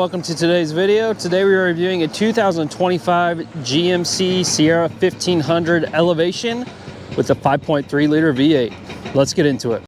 welcome to today's video. Today we are reviewing a 2025 GMC Sierra 1500 Elevation with a 5.3 liter V8. Let's get into it.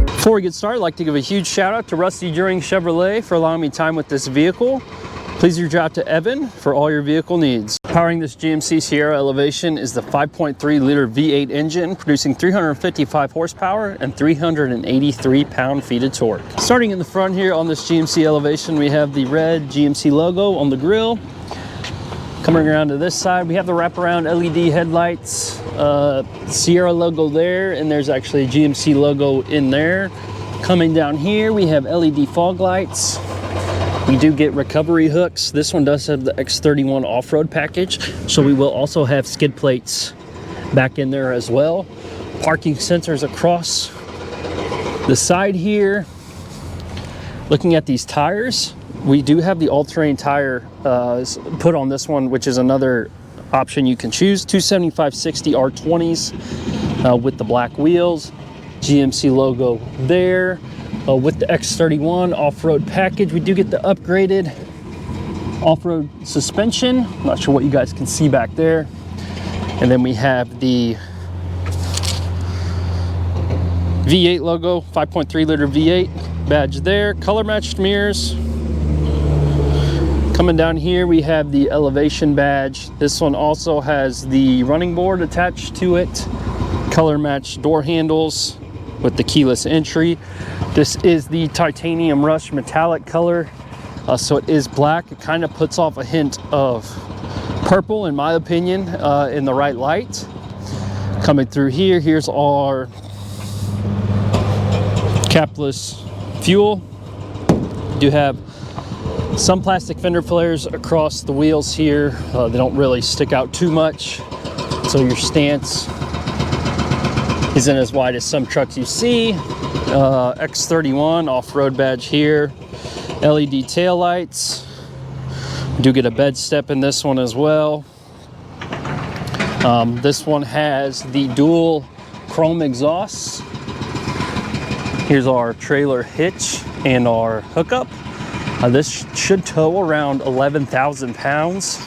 Before we get started, I'd like to give a huge shout out to Rusty During Chevrolet for allowing me time with this vehicle. Please reach out to Evan for all your vehicle needs. Powering this GMC Sierra Elevation is the 5.3 liter V8 engine, producing 355 horsepower and 383 pound-feet of torque. Starting in the front here on this GMC Elevation, we have the red GMC logo on the grille. Coming around to this side, we have the wraparound LED headlights, Sierra logo there, and there's actually a GMC logo in there. Coming down here, we have LED fog lights. We do get recovery hooks. This one does have the X31 off-road package, so we will also have skid plates back in there as well. Parking sensors across the side here. Looking at these tires, we do have the all-terrain tire put on this one, which is another option you can choose. 275/60 R20s with the black wheels. GMC logo there. With the X31 off-road package, we do get the upgraded off-road suspension. Not sure what you guys can see back there. And then we have the V8 logo, 5.3 liter V8 badge there. Color matched mirrors. Coming down here, we have the Elevation badge. This one also has the running board attached to it. Color matched door handles with the keyless entry. This is the titanium rush metallic color, so it is black. It kind of puts off a hint of purple, in my opinion, in the right light. Coming through here, here's our capless fuel. We do have some plastic fender flares across the wheels here. They don't really stick out too much, so your stance isn't as wide as some trucks you see. X31 off-road badge here. LED tail lights. We do get a bed step in this one as well. This one has the dual chrome exhausts. Here's our trailer hitch and our hookup. This should tow around 11,000 pounds.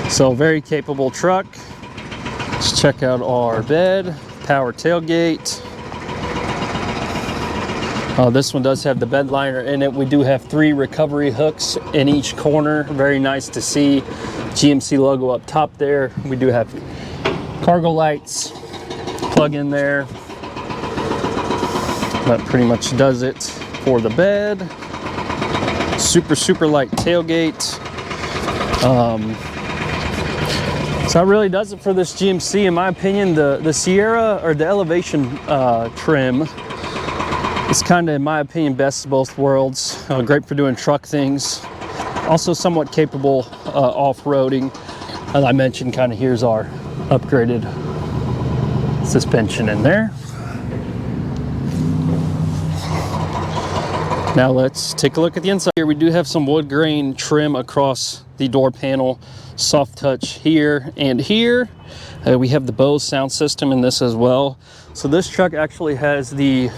So very capable truck. Let's check out our bed, power tailgate. This one does have the bed liner in it. We do have 3 recovery hooks in each corner. Very nice to see. GMC logo up top there. We do have cargo lights, plug in there. That pretty much does it for the bed. Super light tailgate. So that really does it for this GMC. In my opinion, the Sierra, or the Elevation trim, is kind of, in my opinion, best of both worlds. Great for doing truck things. Also somewhat capable off-roading. As I mentioned, kind of here's our upgraded suspension in there. Now let's take a look at the inside. Here we do have some wood grain trim across the door panel. Soft touch here and here. We have the Bose sound system in this as well. So this truck actually has the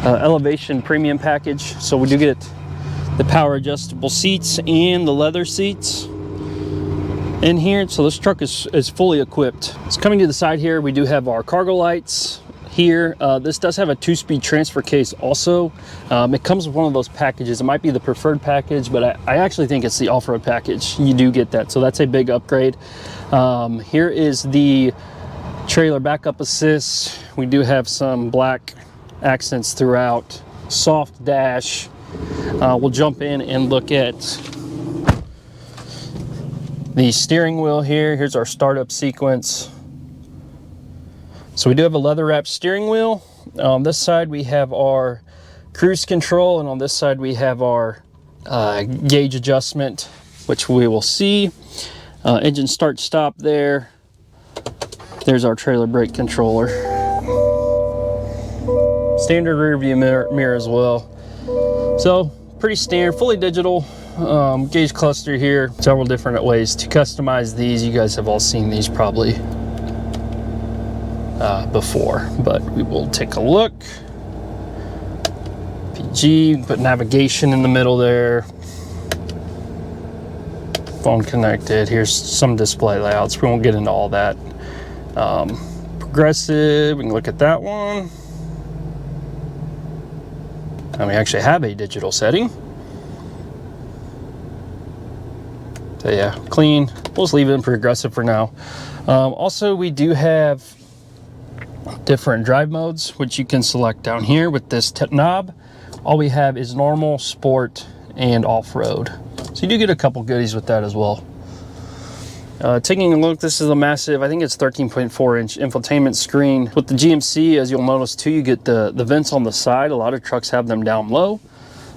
Elevation premium package, so we do get the power adjustable seats and the leather seats in here. So this truck is fully equipped. So coming to the side here, we do have our cargo lights here. This does have a 2-speed transfer case also. It comes with one of those packages. It might be the preferred package, but I actually think it's the off-road package. You do get that, so that's a big upgrade. Here is the trailer backup assist. We do have some black accents throughout. Soft dash. We'll jump in and look at the steering wheel here. Here's our startup sequence. So we do have a leather wrapped steering wheel. On this side we have our cruise control, and on this side we have our gauge adjustment, which we will see. Engine start stop there. There's our trailer brake controller. Standard rear view mirror as well. So pretty standard, fully digital gauge cluster here. Several different ways to customize these. You guys have all seen these probably before, but we will take a look. PG, put navigation in the middle there. Phone connected. Here's some display layouts. We won't get into all that. Progressive, we can look at that one. And we actually have a digital setting. So yeah, clean. We'll just leave it in progressive for now. Also, we do have different drive modes, which you can select down here with this knob. All we have is normal, sport, and off-road. So you do get a couple goodies with that as well. Taking a look, this is a massive, I think it's 13.4-inch infotainment screen. With the GMC, as you'll notice too, you get the vents on the side. A lot of trucks have them down low.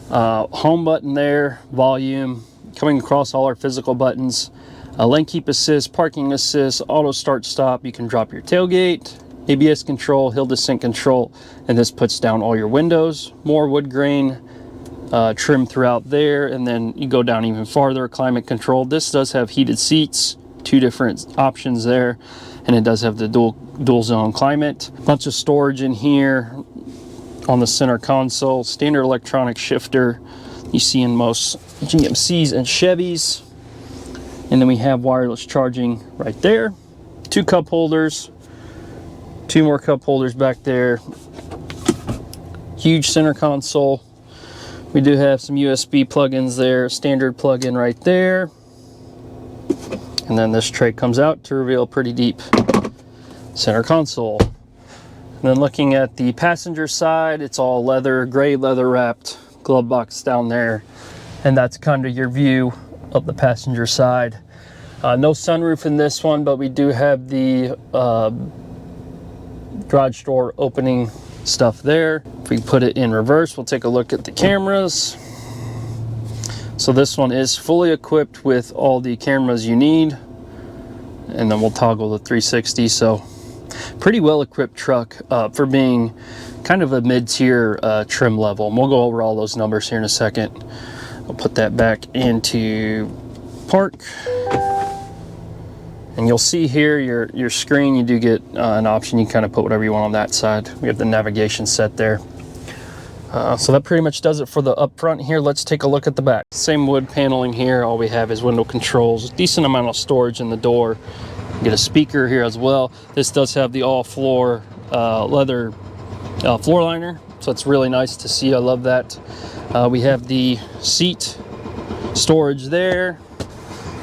Home button there, volume, coming across all our physical buttons. Lane keep assist, parking assist, auto start stop. You can drop your tailgate, ABS control, hill descent control, and this puts down all your windows. More wood grain trim throughout there, and then you go down even farther, climate control. This does have heated seats, 2 different options there, and it does have the dual zone climate. Bunch of storage in here on the center console. Standard electronic shifter you see in most GMCs and Chevys. And then we have wireless charging right there. 2 cup holders, 2 more cup holders back there. Huge center console. We do have some USB plugins there, standard plug-in right there. And then this tray comes out to reveal a pretty deep center console. And then looking at the passenger side, it's all leather, gray leather wrapped glove box down there. And that's kind of your view of the passenger side. No sunroof in this one, but we do have the garage door opening stuff there. If we put it in reverse, we'll take a look at the cameras. So this one is fully equipped with all the cameras you need, and then we'll toggle the 360. So pretty well equipped truck for being kind of a mid-tier trim level, and we'll go over all those numbers here in a second. I'll put that back into park. And you'll see here your screen, you do get an option. You can kind of put whatever you want on that side. We have the navigation set there. So that pretty much does it for the up front here. Let's take a look at the back. Same wood paneling here. All we have is window controls, decent amount of storage in the door. You get a speaker here as well. This does have the all-floor leather floor liner, so it's really nice to see. I love that. We have the seat storage there.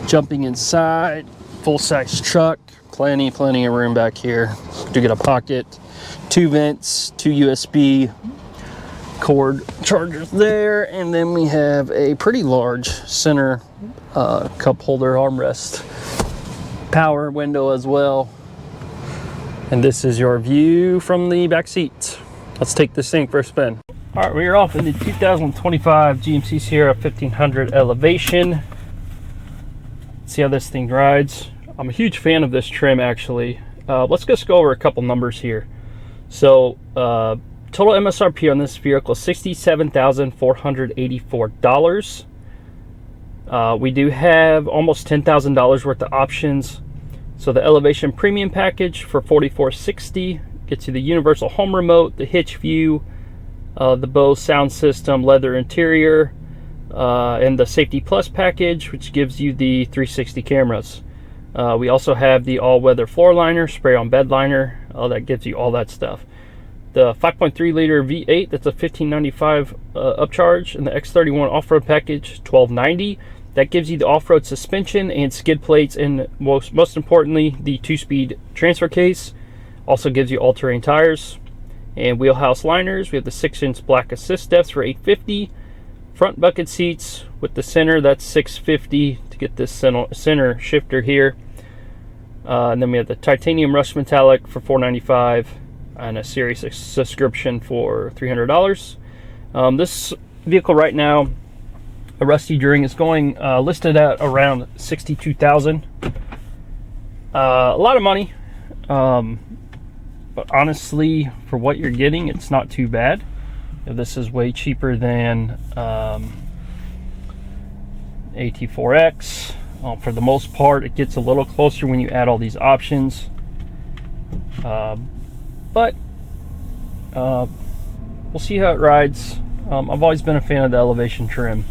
Jumping inside. Full-size truck, plenty of room back here. Do get a pocket, 2 vents, 2 USB cord chargers there, and then we have a pretty large center cup holder armrest. Power window as well. And this is your view from the back seat. Let's take this thing for a spin. All right, we are off in the 2025 GMC Sierra 1500 Elevation. See how this thing rides. I'm a huge fan of this trim actually. Let's just go over a couple numbers here. So total MSRP on this vehicle is $67,484. We do have almost $10,000 worth of options. So the Elevation Premium package for $44.60 gets you the universal home remote, the hitch view, the Bose sound system, leather interior, and the Safety Plus package, which gives you the 360 cameras. We also have the all-weather floor liner, spray-on bed liner. That gives you all that stuff. The 5.3 liter V8, that's a $15.95 upcharge, and the X31 off-road package, $12.90. That gives you the off-road suspension and skid plates, and most importantly, the 2-speed transfer case. Also gives you all-terrain tires and wheelhouse liners. We have the 6-inch black assist depths for $850. Front bucket seats with the center, that's $650 to get this center shifter here. And then we have the titanium rust metallic for $495 and a series subscription for $300. This vehicle right now, a Rusty During, is going listed at around $62,000. A lot of money, but honestly, for what you're getting, it's not too bad. This is way cheaper than AT4X. For the most part, it gets a little closer when you add all these options. But we'll see how it rides. I've always been a fan of the elevation trim.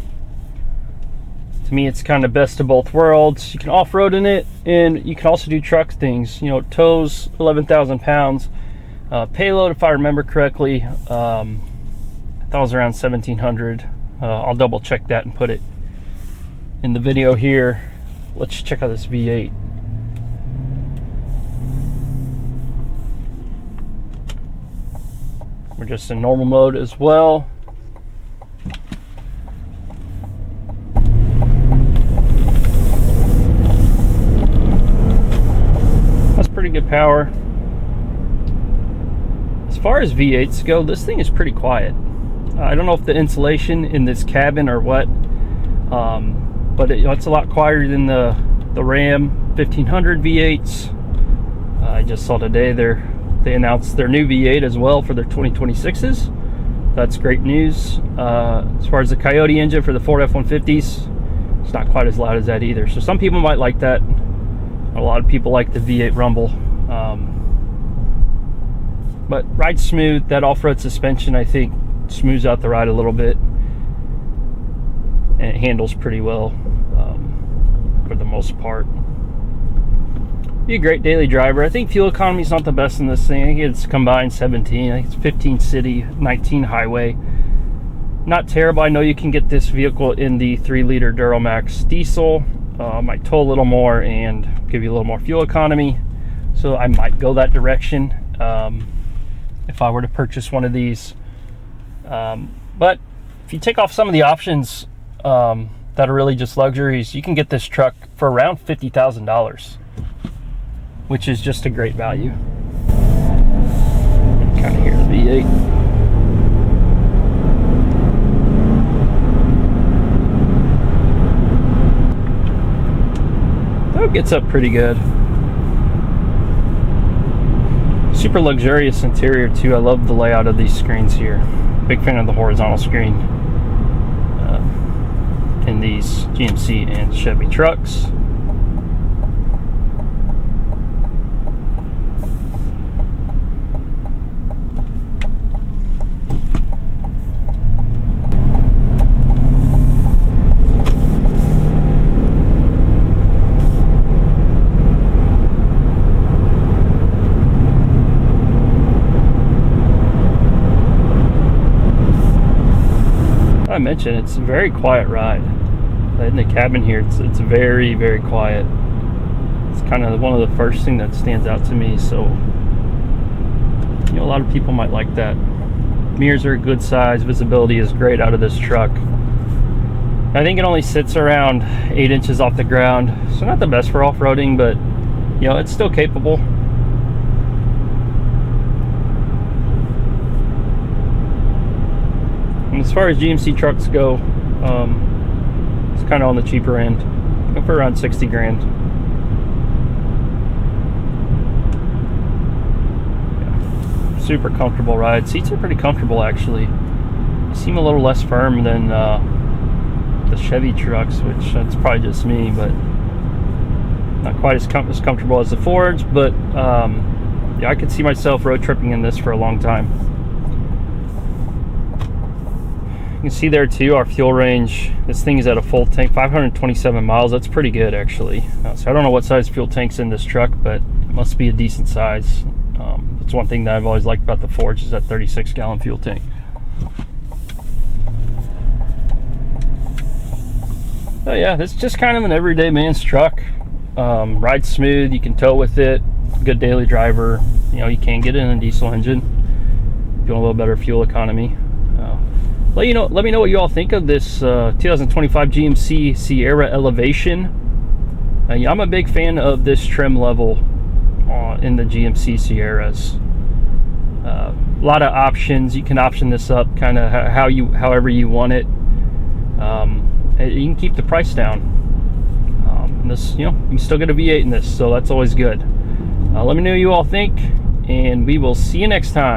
To me, it's kind of best of both worlds. You can off-road in it, and you can also do truck things. You know, it tows 11,000 pounds. Payload, if I remember correctly, I thought it was around 1,700. I'll double check that and put it in the video here. Let's check out this V8. We're just in normal mode as well. That's pretty good power. As far as V8s go, this thing is pretty quiet. I don't know if the insulation in this cabin or what, but it's a lot quieter than the Ram 1500 V8s. I just saw today they announced their new V8 as well for their 2026s. That's great news. As far as the Coyote engine for the Ford F-150s, it's not quite as loud as that either. So some people might like that. A lot of people like the V8 rumble. But rides smooth. That off-road suspension, I think, smooths out the ride a little bit. And it handles pretty well for the most part. Be a great daily driver. I think fuel economy is not the best in this thing. I think it's combined 17. I think it's 15 city, 19 highway. Not terrible. I know you can get this vehicle in the 3-liter Duramax diesel. Might tow a little more and give you a little more fuel economy. So I might go that direction if I were to purchase one of these. But if you take off some of the options that are really just luxuries, you can get this truck for around $50,000. Which is just a great value. Kind of hear the V8. Oh, it gets up pretty good. Super luxurious interior too. I love the layout of these screens here. Big fan of the horizontal screen in these GMC and Chevy trucks. I mentioned it's a very quiet ride. In the cabin here, it's very, very quiet. It's kind of one of the first thing that stands out to me. So, you know, a lot of people might like that. Mirrors are a good size. Visibility is great out of this truck. I think it only sits around 8 inches off the ground, so not the best for off-roading, but you know, it's still capable. And as far as GMC trucks go, it's kind of on the cheaper end. Go for around 60 grand. Yeah. Super comfortable ride. Seats are pretty comfortable actually. They seem a little less firm than the Chevy trucks, which that's probably just me, but not quite as comfortable as the Fords. But yeah, I could see myself road tripping in this for a long time. You can see there too our fuel range. This thing is at a full tank, 527 miles. That's pretty good actually. So I don't know what size fuel tank's in this truck, but it must be a decent size. That's one thing that I've always liked about the Fords, is that 36-gallon fuel tank. So yeah, it's just kind of an everyday man's truck. Rides smooth, you can tow with it. Good daily driver. You know, you can get it in a diesel engine. Doing a little better fuel economy. Let me know what you all think of this 2025 GMC Sierra Elevation. I'm a big fan of this trim level in the GMC Sierras. A lot of options. You can option this up kind of however you want it. You can keep the price down. And this, you know, you still get a V8 in this, so that's always good. Let me know what you all think, and we will see you next time.